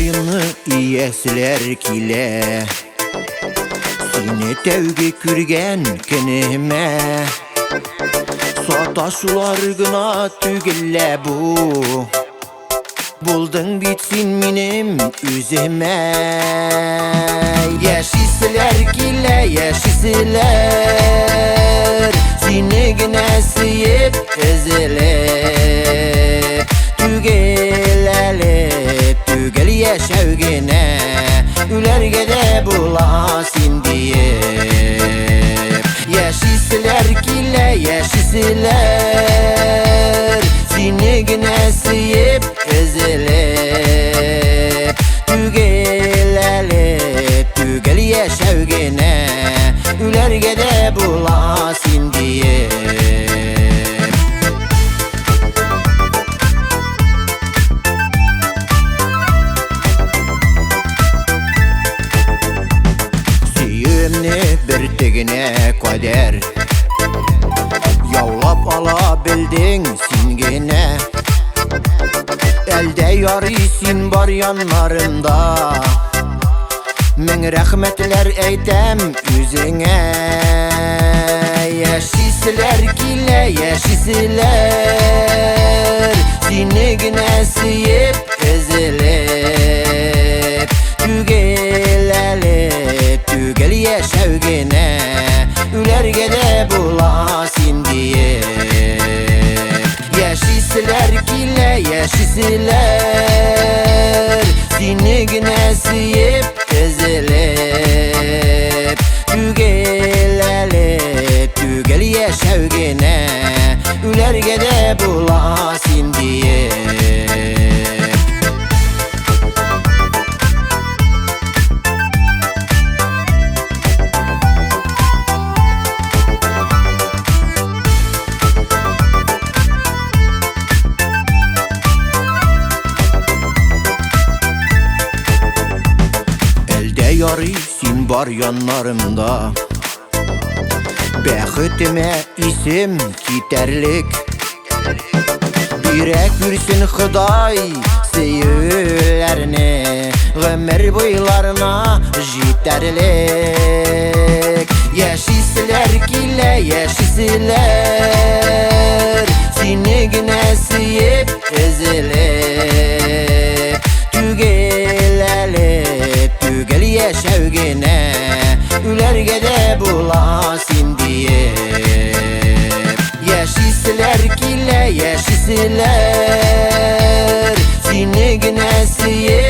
Ayını Yaşiселэр Kilэ Seni tevge kürgen kenime Sataşular gına tügelle bu Buldun bitsin minim üzeme Yaşiселэр Kilэ, Yaşiселэр Seni gine sıyıp ezelip Tügelelip, tügel yaşavgine Ülergede bulasın deyip Yaşiселэр Kilэ, Yaşiселэр Seni gine sıyıp ezelip Tügelelip, tügel yaşavgine Ülergede bulasın deyip bir tegine kader Yaulap alabildin sin gene Elde yarısin bar yanlarında Men rahmetler eytem yüzüne Yaşiселэр Kilэ, Yaşiселэр Seni gine sıyıp ezelip Tügelelip, tügel yaşavgine Ülergede bulasın deyip Yaşiселэр Kilэ, Yaşiселэр Seni gine sıyıp ezelip Tügelelip, tügel yaşavgine Ülergede bulasın deyip Yarısin bar yanlarımda Bəxtime isim kiterlik Birek bürsün Xıday seyirlerini Ömür boylarına jiterlik Yaşiселэр Kilэ, Yaşiселэр Seni gine sıyıp ezelip Tügelelip, tügel yaşavgine Ülergede bulasın deyip Yaşiселэр Kilэ, Yaşiселэр Seni gine sıyıp